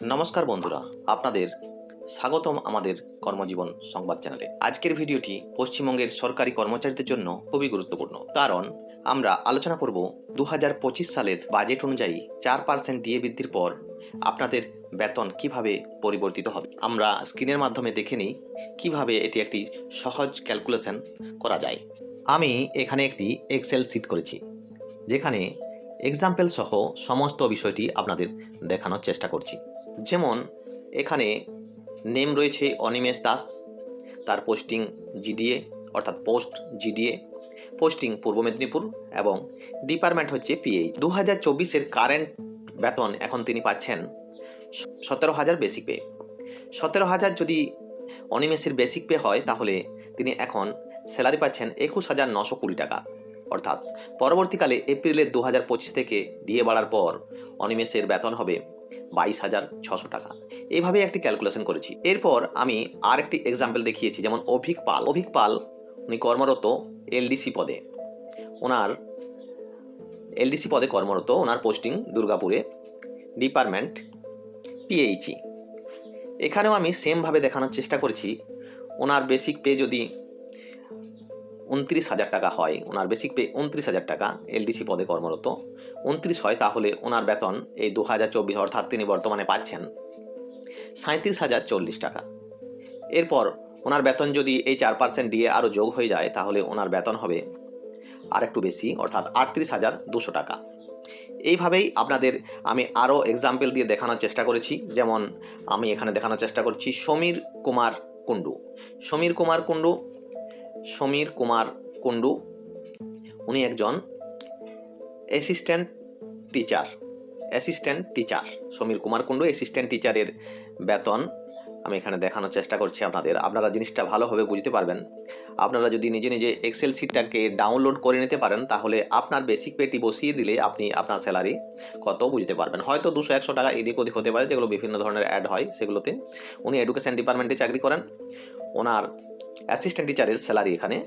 নমস্কার বন্ধুরা, আপনাদের স্বাগতম আমাদের কর্মজীবন সংবাদ চ্যানেলে। আজকের ভিডিওটি পশ্চিমবঙ্গের সরকারি কর্মচারীদের জন্য খুবই গুরুত্বপূর্ণ, কারণ আমরা আলোচনা করব 2025 সালের বাজেট অনুযায়ী 4% ডিএ বৃদ্ধির পর আপনাদের বেতন কিভাবে পরিবর্তিত হবে। আমরা স্ক্রিনের মাধ্যমে দেখে নিই কিভাবে এটি একটি সহজ ক্যালকুলেশন করা যায়। আমি এখানে একটি এক্সেল শিট করেছি, যেখানে এক্সাম্পল সহ সমস্ত বিষয়টি আপনাদের দেখানোর চেষ্টা করছি। যেমন এখানে নেম রয়েছে অনিমেষ দাস, তার পোস্টিং জিডিএ অর্থাৎ পোস্ট জিডিএ, পোস্টিং পূর্ব মেদিনীপুর এবং ডিপার্টমেন্ট হচ্ছে পিএইচ। 2024-এর কারেন্ট বেতন এখন তিনি পাচ্ছেন 17,000 বেসিক পে। 17,000 যদি অনিমেষের বেসিক পে হয়, তাহলে তিনি এখন স্যালারি পাচ্ছেন 21,920 টাকা। অর্থাৎ পরবর্তীকালে এপ্রিলের 2025 থেকে ডিএ বাড়ার পর অনিমেষের বেতন হবে 22,600 টাকা। এইভাবে একটি ক্যালকুলেশন করেছি। এরপর আমি আর একটি এক্সাম্পল দেখিয়েছি, যেমন অভিক পাল উনি কর্মরত এলডিসি পদে। ওনার এলডিসি পদে কর্মরত, ওনার পোস্টিং দুর্গাপুরে, ডিপার্টমেন্ট পিএইচই। এখানেও আমি সেমভাবে দেখানোর চেষ্টা করেছি। ওনার বেসিক পে যদি 29,000 টাকা হয়, ওনার বেসিক পে 29,000 টাকা, এলডিসি পদে কর্মরত 29 হয়, তাহলে ওনার বেতন এই 2024 অর্থাৎ তিনি বর্তমানে পাচ্ছেন 37,040 টাকা। এরপর ওনার বেতন যদি এই 4% ডিএ আরও যোগ হয়ে যায়, তাহলে ওনার বেতন হবে আর একটু বেশি, অর্থাৎ 38,200 টাকা। এইভাবেই আপনাদের আমি আরও এক্সাম্পল দিয়ে দেখানোর চেষ্টা করেছি। যেমন আমি এখানে দেখানোর চেষ্টা করছি সমীর কুমার কুণ্ডু, উনি একজন assistant teacher. Samir Kumar Kundu assistant টিচারের বেতন আমি এখানে দেখানোর চেষ্টা করছি আপনাদের। আপনারা জিনিসটা ভালোভাবে বুঝতে পারবেন। আপনারা যদি নিজে নিজে এক্সেল শিটটাকে ডাউনলোড করে নিতে পারেন, তাহলে আপনার বেসিক পেটি বসিয়ে দিলে আপনি আপনার স্যালারি কত বুঝতে পারবেন। হয়তো 200-100 টাকা এদিক ওদিক হতে পারে, যেগুলো বিভিন্ন ধরনের অ্যাড হয় সেগুলোতে। উনি এডুকেশন ডিপার্টমেন্টে চাকরি করেন। ওনার অ্যাসিস্ট্যান্ট টিচারের স্যালারি এখানে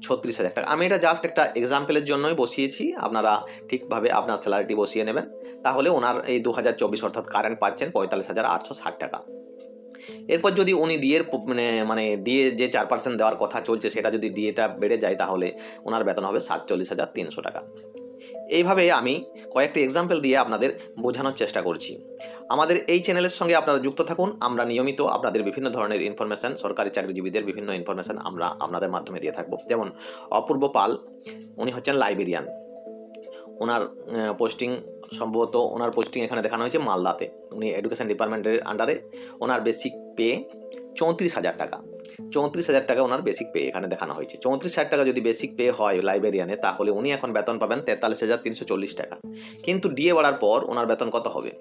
36,000 টাকা। আমি এটা জাস্ট একটা এক্সাম্পলের জন্যই বসিয়েছি। আপনারা ঠিকভাবে আপনার স্যালারিটি বসিয়ে নেবেন, তাহলে ওনার এই 2024 অর্থাৎ কারেন্ট পাচ্ছেন 45,860 টাকা। এরপর যদি উনি ডিএর মানে ডিএ যে 4% দেওয়ার কথা চলছে, সেটা যদি ডিএটা বেড়ে যায়, তাহলে ওনার বেতন হবে 47,300 টাকা। এইভাবে আমি কয়েকটি এক্সাম্পল দিয়ে আপনাদের বোঝানোর চেষ্টা করছি। আমাদের এই চ্যানেলের সঙ্গে আপনারা যুক্ত থাকুন। আমরা নিয়মিত আপনাদের বিভিন্ন ধরনের ইনফরমেশন, সরকারি চাকরিজীবীদের বিভিন্ন ইনফরমেশন আমরা আপনাদের মাধ্যমে দিয়ে থাকবো। যেমন অপূর্ব পাল, উনি হচ্ছেন লাইব্রেরিয়ান। ওনার পোস্টিং সম্ভবত ওনার পোস্টিং এখানে দেখানো হয়েছে মালদাতে। উনি এডুকেশন ডিপার্টমেন্টের আন্ডারে। ওনার বেসিক পে 34,000 টাকা। 34,000 টাকা ওনার বেসিক পে এখানে দেখানো হয়েছে। 34,000 টাকা যদি বেসিক পে হয় লাইব্রেরিয়ানে, তাহলে উনি এখন বেতন পাবেন 43,340 টাকা। কিন্তু ডিএ বাড়ার পর ওনার বেতন কত হবে?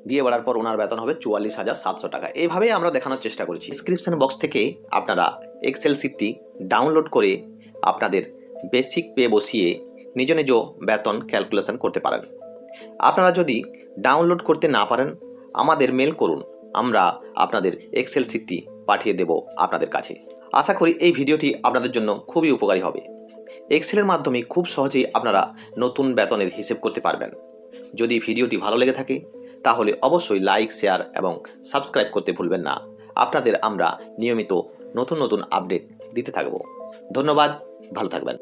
ডিএ বাড়ার পর ওনার বেতন হবে 44,700 টাকা। এইভাবেই আমরা দেখানোর চেষ্টা করেছি। ডিসক্রিপশন বক্স থেকে আপনারা এক্সেল শিটটি ডাউনলোড করে আপনাদের বেসিক পে বসিয়ে নিজ নিজ বেতন ক্যালকুলেশন করতে পারেন। আপনারা যদি ডাউনলোড করতে না পারেন, আমাদের মেল করুন, আমরা আপনাদের এক্সেল শিটটি পাঠিয়ে দেব আপনাদের কাছে। আশা করি এই ভিডিওটি আপনাদের জন্য খুবই উপকারী হবে। এক্সেলের মাধ্যমে খুব সহজেই আপনারা নতুন বেতনের হিসেব করতে পারবেন। যদি ভিডিওটি ভালো লেগে থাকে, তাহলে অবশ্যই লাইক, শেয়ার এবং সাবস্ক্রাইব করতে ভুলবেন না। আপনাদের আমরা নিয়মিত নতুন আপডেট দিতে থাকব। ধন্যবাদ, ভালো থাকবেন।